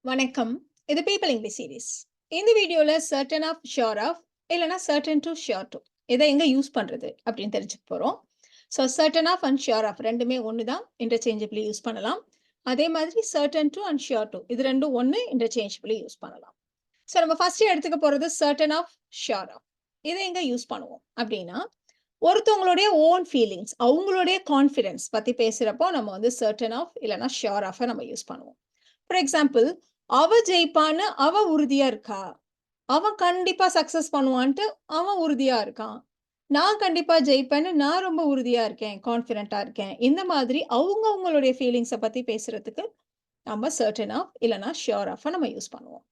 வணக்கம். இது people English series. இந்த வீடியோல சர்டன் ஆஃப், ஷுர் ஆஃப் இல்லன்னா சர்டன் டு, ஷுர் டு இத எங்க யூஸ் பண்றது அப்படின்னு தெரிஞ்சுக்க போறோம். So certain of and sure of ரெண்டுமே ஒண்ணு தான். இன்டர்சேஞ்சபிளி யூஸ் பண்ணலாம். அதே மாதிரி certain to and sure to இது ரெண்டும் ஒண்ணு. இன்டர்சேஞ்சபிளி யூஸ் பண்ணலாம். ஸோ நம்ம ஃபர்ஸ்ட் எடுத்துக்க போறது சர்டன் ஆஃப், ஷுர் ஆஃப். இதை எங்க யூஸ் பண்ணுவோம் அப்படின்னா, ஒருத்தவங்களுடைய ஓன் ஃபீலிங்ஸ், அவங்களுடைய கான்ஃபிடன்ஸ் பத்தி பேசுறப்போ நம்ம வந்து சர்டன் ஆஃப் இல்லன்னா ஷுர் ஆஃப் நம்ம யூஸ் பண்ணுவோம். ஃபார் எக்ஸாம்பிள், அவ ஜெயிப்பான்னு அவ உறுதியா இருக்கா. அவன் கண்டிப்பா சக்சஸ் பண்ணுவான்ட்டு அவன் உறுதியா இருக்கான். நான் கண்டிப்பா ஜெயிப்பேன்னு நான் ரொம்ப உறுதியா இருக்கேன். கான்ஃபிடென்ட்டா இருக்கேன். இந்த மாதிரி அவங்களுடைய ஃபீலிங்ஸ பத்தி பேசுறதுக்கு நம்ம சர்டன் ஆஃப் இல்லன்னா ஷுர் ஆஃப் நம்ம யூஸ் பண்ணுவோம்.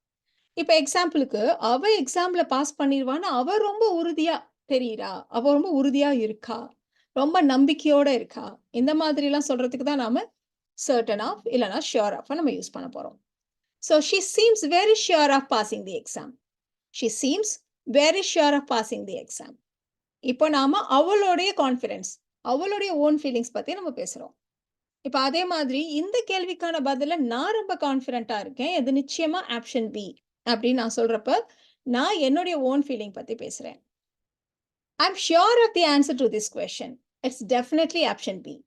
இப்ப எக்ஸாம்பிளுக்கு அவ எக்ஸாம்ல பாஸ் பண்ணிருவான்னு அவ ரொம்ப உறுதியா தெரியிறா. அவ ரொம்ப உறுதியா இருக்கா. ரொம்ப நம்பிக்கையோட இருக்கா. இந்த மாதிரிலாம் சொல்றதுக்கு தான் நாம சர்டன் ஆஃப் இல்லன்னா ஷுர் ஆஃப் நம்ம யூஸ் பண்ண போறோம். So she seems very sure of passing the exam. She seems very sure of passing the exam. இப்போ நாம அவளுடைய கான்ஃபிடன்ஸ், அவளுடைய ஓன் ஃபீலிங்ஸ் பத்தி நம்ம பேசுறோம். இப்ப அதே மாதிரி இந்த கேள்விக்கான பதில நான் ரொம்ப கான்ஃபிடென்ட்டா இருக்கேன். இது நிச்சயமா ஆப்ஷன் பி அப்படின்னு நான் சொல்றப்ப, நான் என்னுடைய ஓன் ஃபீலிங் பத்தி பேசுறேன். I'm sure of the answer to this question. It's definitely option B.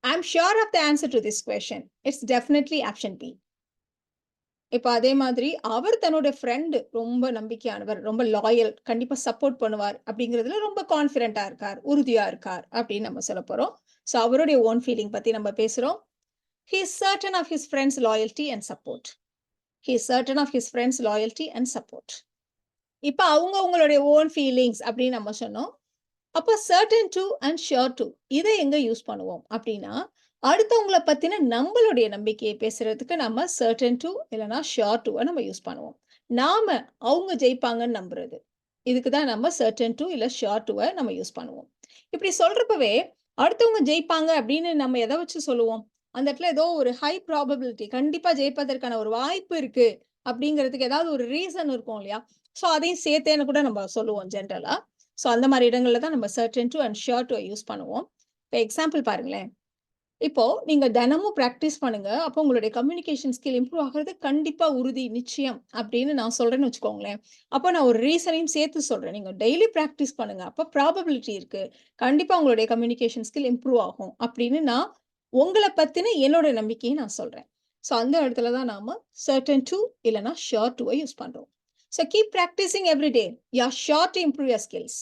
I'm sure of the answer to this question. It's definitely option B. இப்ப அதே மாதிரி அவர் தன்னோட ஃப்ரெண்ட் ரொம்ப நம்பிக்கையானவர், ரொம்ப லாயல், கண்டிப்பா சப்போர்ட் பண்ணுவார் அப்படிங்கிறதுல ரொம்ப கான்ஃபிடென்ட்டா இருக்கார், உறுதியா இருக்கார் அப்படின்னு நம்ம சொல்லப் போறோம். ஸோ அவருடைய ஓன் ஃபீலிங் பத்தி நம்ம பேசுறோம். He is certain of his friends' loyalty and support. He is certain of his friends' loyalty and support. இப்ப அவங்களுடைய ஓன் ஃபீலிங்ஸ் அப்படின்னு நம்ம சொன்னோம். அப்ப certain to and sure to இதை எங்க யூஸ் பண்ணுவோம் அப்படின்னா, அடுத்தவங்கள பத்தின நம்மளுடைய நம்பிக்கையை பேசுறதுக்கு நம்ம சர்டன் டு இல்லன்னா ஷுர் டுவ நம்ம யூஸ் பண்ணுவோம். நாம அவங்க ஜெயிப்பாங்கன்னு நம்புறது. இதுக்கு தான் நம்ம சர்டன் டு இல்ல ஷுர் டுவ நம்ம யூஸ் பண்ணுவோம். இப்படி சொல்றப்பவே அடுத்தவங்க ஜெயிப்பாங்க அப்படின்னு நம்ம எதை வச்சு சொல்லுவோம்? அந்த இடத்துல ஏதோ ஒரு ஹை ப்ராபபிலிட்டி கண்டிப்பா ஜெயிப்பதற்கான ஒரு வாய்ப்பு இருக்கு அப்படிங்கிறதுக்கு ஏதாவது ஒரு ரீசன் இருக்கும் இல்லையா? ஸோ அதையும் சேர்த்தேன்னு கூட நம்ம சொல்லுவோம் ஜென்ரலா. ஸோ அந்த மாரி இடங்கள்ல தான் நம்ம certain to and sure to use பண்ணுவோம். இப்ப எக்ஸாம்பிள் பாருங்களேன். இப்போ நீங்க தினமும் பிராக்டிஸ் பண்ணுங்க. அப்போ உங்களுடைய கம்யூனிகேஷன் ஸ்கில் இம்ப்ரூவ் ஆகுறது கண்டிப்பா உறுதி, நிச்சயம் அப்படின்னு நான் சொல்றேன்னு வச்சுக்கோங்களேன். அப்போ நான் ஒரு ரீசனையும் சேர்த்து சொல்றேன். நீங்க டெய்லி பிராக்டிஸ் பண்ணுங்க. அப்போ ப்ராபபிலிட்டி இருக்கு. கண்டிப்பா உங்களுடைய கம்யூனிகேஷன் ஸ்கில் இம்ப்ரூவ் ஆகும் அப்படின்னு நான் உங்கள பத்தின என்னோட நம்பிக்கையை நான் சொல்றேன். ஸோ அந்த இடத்துல தான் நாம சர்டன் டு இல்லன்னா ஷுர் டுவ யூஸ் பண்றோம். So keep practicing every day. You are sure to improve your skills.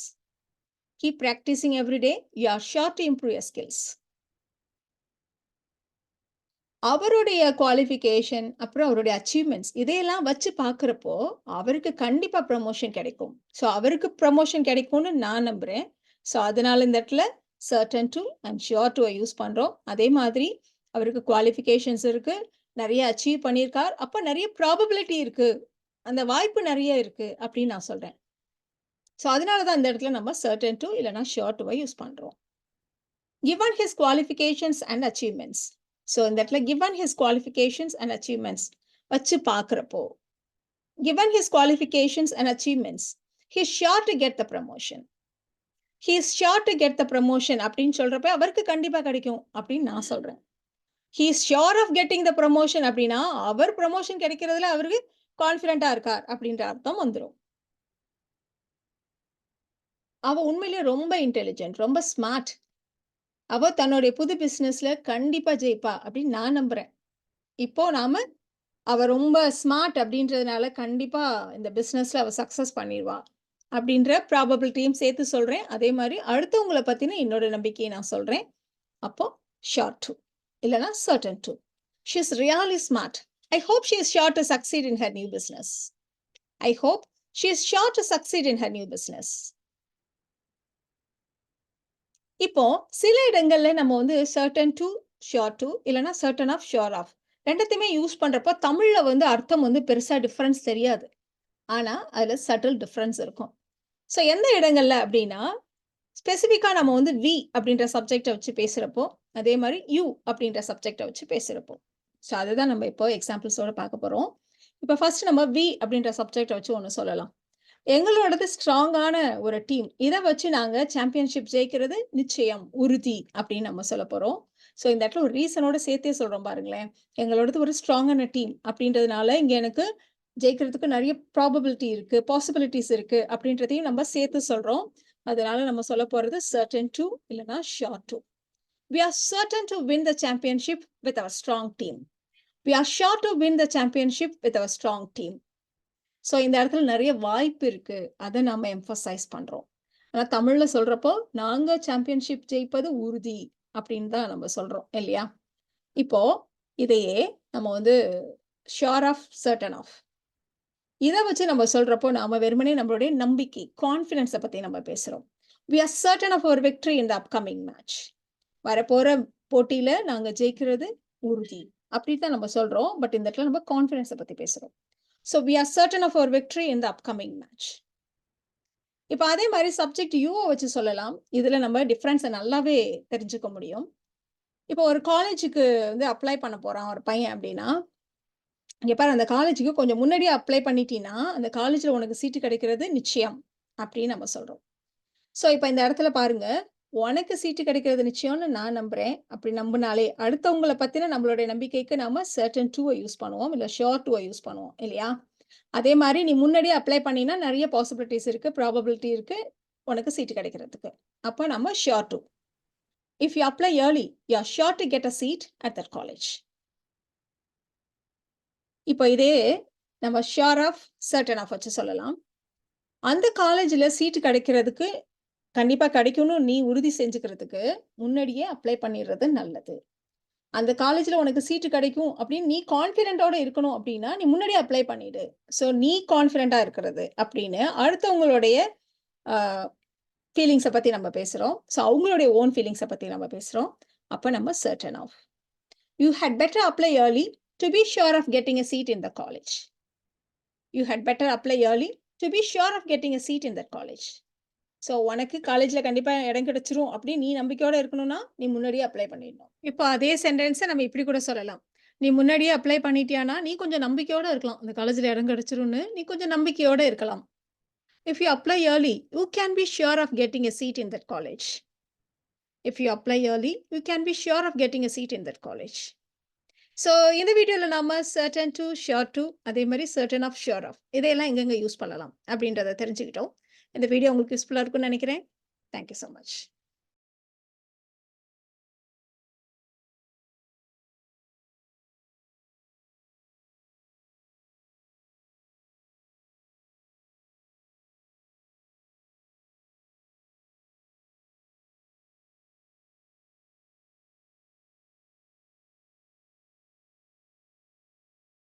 Keep practicing every day. You are sure to improve your skills. அவருடைய குவாலிஃபிகேஷன், அப்புறம் அவருடைய அச்சீவ்மென்ட்ஸ் இதையெல்லாம் வச்சு பார்க்கிறப்போ, அவருக்கு கண்டிப்பா ப்ரமோஷன் கிடைக்கும். ஸோ அவருக்கு ப்ரமோஷன் கிடைக்கும்னு நான் நம்புறேன். ஸோ அதனால இந்த இடத்துல certain to and sure to use பண்றோம். அதே மாதிரி அவருக்கு குவாலிஃபிகேஷன்ஸ் இருக்கு. நெறைய அச்சீவ் பண்ணியிருக்கார். அப்ப நெறைய ப்ராபபிலிட்டி இருக்கு. அந்த வாய்ப்பு நெறைய இருக்கு அப்படின்னு நான் சொல்றேன். ஸோ அதனால தான் இந்த இடத்துல நம்ம சர்டன் டு இல்லன்னா ஷுர் டுவ யூஸ் பண்றோம். Given his qualifications and achievements. So இந்த இடத்துல given his qualifications and achievements வச்சு பார்க்கிறப்போ, given his qualifications and achievements, he is sure to get the promotion. He is sure to get the promotion அப்படின்னு சொல்றப்ப அவருக்கு கண்டிப்பா கிடைக்கும் அப்படின்னு நான் சொல்றேன். He is sure of getting the promotion அப்படின்னா, அவர் ப்ரமோஷன் கிடைக்கிறதுல அவருக்கு கான்ஃபிடென்ட்டா இருக்கார் அப்படின்ற அர்த்தம் வந்துரும். அவ உண்மையிலேயே ரொம்ப இன்டெலிஜென்ட், ரொம்ப ஸ்மார்ட். அவ தன்னுடைய புது பிசினஸ்ல கண்டிப்பா ஜெயிப்பா அப்படின்னு நான் நம்புறேன். இப்போ நாம அவ ரொம்ப ஸ்மார்ட் அப்படின்றதுனால கண்டிப்பா இந்த பிசினஸ்ல அவ சக்சஸ் பண்ணிருவா அப்படின்ற ப்ராபபிலிட்டியும் சேர்த்து சொல்றேன். அதே மாதிரி அடுத்தவங்கள பத்தின என்னோட நம்பிக்கையை நான் சொல்றேன். அப்போ ஷுர் டு இல்லன்னா certain to. She is really smart. I hope she is sure to succeed in her new business. I hope she is sure to succeed in her new business. இப்போ சில இடங்கள்ல நம்ம வந்து சர்டன் டு, ஷுர் டு இல்லன்னா certain of, sure of 2த்தையுமே use பண்றப்போ தமிழ்ல வந்து அர்த்தம் வந்து பெருசா டிஃபரன்ஸ் தெரியாது. ஆனா அதுல சட்டில் டிஃபரன்ஸ் இருக்கும். ஸோ எந்த இடங்கள்ல அப்படின்னா, ஸ்பெசிஃபிக்கா நம்ம வந்து வி அப்படின்ற சப்ஜெக்ட்ட வச்சு பேசுறப்போ, அதே மாரி யூ அப்படின்ற சப்ஜெக்ட்ட வச்சு பேசுறப்போ. ஸோ அதுதான் நம்ம இப்போ எக்ஸாம்பிள்ஸோட பார்க்க போறோம். இப்போ ஃபர்ஸ்ட் நம்ம வி அப்படின்ற சப்ஜெக்ட்ட வச்சு ஒண்ணு சொல்லலாம். எங்களோடது ஸ்ட்ராங்கான ஒரு டீம். இத வச்சு நாங்க சாம்பியன்ஷிப் ஜெயிக்கிறது நிச்சயம், உறுதி அப்படின்னு நம்ம சொல்லப் போறோம். ஸோ இந்த இடத்துல ஒரு ரீசனோட சேர்த்தே சொல்றோம் பாருங்களேன். எங்களோடது ஒரு ஸ்ட்ராங்கான டீம் அப்படின்றதுனால, இங்க எனக்கு ஜெயிக்கிறதுக்கு நெறைய ப்ராபபிலிட்டி இருக்கு, பாசிபிலிட்டீஸ் இருக்கு அப்படின்றதையும் நம்ம சேர்த்து சொல்றோம். அதனால நம்ம சொல்லப் போறது சர்டன் டூ இல்லன்னா sure to. We are certain to win the championship with our strong team. We are sure to win the championship with our strong team. So இந்த இடத்துல நெறைய வாய்ப்பு இருக்கு. அத நாம எம்பசைஸ் பண்றோம். ஆனா தமிழ்ல சொல்றப்போ, நாங்க சாம்பியன்ஷிப் ஜெயிப்பது உறுதி அப்படின்னு தான் நம்ம சொல்றோம் இல்லையா? இப்போ இதையே நம்ம வந்து ஷூர் ஆஃப், சர்டன் ஆஃப். இத வச்சு நம்ம சொல்றப்போ, நாம வெறுமனே நம்மளுடைய நம்பிக்கை, கான்ஃபிடன்ஸ பத்தி நம்ம பேசுறோம். We are certain of our victory in the upcoming match. வரப்போற போட்டியில நாங்க ஜெயிக்கிறது உறுதி. அப்படி தான் நம்ம சொல்றோம். பட் இந்த இடத்துல நம்ம கான்ஃபிடன்ஸ பத்தி பேசுறோம். So we are certain of our victory in the upcoming match. இப்ப அதே மாரி சப்ஜெக்ட் யூவ வச்சு சொல்லலாம். இதுல நம்ம டிஃபரன்ஸ நல்லாவே தெரிஞ்சுக்க முடியும். இப்போ ஒரு காலேஜுக்கு வந்து அப்ளை பண்ண போறான் ஒரு பையன் அப்டின்னா, இங்க பாரு அந்த காலேஜுக்கு கொஞ்சம் முன்னாடியே அப்ளை பண்ணிட்டீன்னா, அந்த காலேஜ்ல உனக்கு சீட்டு கிடைக்கிறது நிச்சயம் அப்டின்னு நம்ம சொல்றோம். ஸோ இப்ப இந்த இடத்துல பாருங்க, உனக்கு சீட்டு கிடைக்கிறது நிச்சயம்னு நான் நம்புறேன். அப்படி நம்புனாலே அடுத்தவங்கள பத்தின நம்மளுடைய நம்பிக்கைக்கு நாம சர்டன் டூவ யூஸ் பண்ணுவோம். இல்ல ஷூர் டூவ யூஸ் பண்ணுவோம் இல்லையா? அதே மாரி நீ முன்னாடியே அப்ளை பண்ணீன்னா நெறைய பாசிபிலிட்டீஸ் இருக்கு, ப்ராபபிலிட்டி இருக்கு உனக்கு சீட்டு கிடைக்கிறதுக்கு. அப்ப நம்ம sure to. If you apply early, you are sure to get a seat at that college. இப்போ இதே நம்ம ஷூர் ஆஃப், சர்டன் ஆஃப் வச்சு சொல்லலாம். அந்த காலேஜ்ல சீட்டு கிடைக்கிறதுக்கு கண்டிப்பா கிடைக்கும்னு நீ உறுதி செஞ்சுக்கிறதுக்கு, முன்னாடியே அப்ளை பண்ணிறது நல்லது. அந்த காலேஜ்ல உனக்கு சீட்டு கிடைக்கும் அப்படின்னு நீ கான்ஃபிடென்ட்டோட இருக்கணும் அப்படின்னா, நீ முன்னாடியே அப்ளை பண்ணிடு. ஸோ நீ கான்ஃபிடென்ட்டா இருக்கிறது அப்படின்னு அடுத்தவங்களுடைய அ ஃபீலிங்ஸ பத்தி நம்ம பேசுறோம். ஸோ அவங்களுடைய ஓன் ஃபீலிங்ஸ பத்தி நம்ம பேசுறோம். அப்ப நம்ம certain of. You had better apply early to be sure of getting a seat in the college. You had better apply early to be sure of getting a seat in that college. So உனக்கு காலேஜ்ல கண்டிப்பா இடம் கிடைச்சிரும் அப்படின்னு நீ நம்பிக்கையோட இருக்கணும்னா, நீ முன்னாடியே அப்ளை பண்ணிடணும். இப்போ அதே சென்டென்ஸ நம்ம இப்படி கூட சொல்லலாம். நீ முன்னாடியே அப்ளை பண்ணிட்டியான்னா, நீ கொஞ்சம் நம்பிக்கையோட இருக்கலாம். அந்த காலேஜ்ல இடம் கிடைச்சிரும்னு நீ கொஞ்சம் நம்பிக்கையோட இருக்கலாம். If you apply early, you can be sure of getting a seat in that college. If you apply early, you can be sure of getting a seat in that college. So இந்த வீடியோல நாம certain two, sure two அதே மாரி certain of, sure of இதையெல்லாம் எங்கெங்க use பண்ணலாம் அப்படின்றத தெரிஞ்சுக்கிட்டோம். இந்த வீடியோ உங்களுக்கு யூஸ்ஃபுல்லா இருக்கும்னு நினைக்கிறேன். Thank you so much.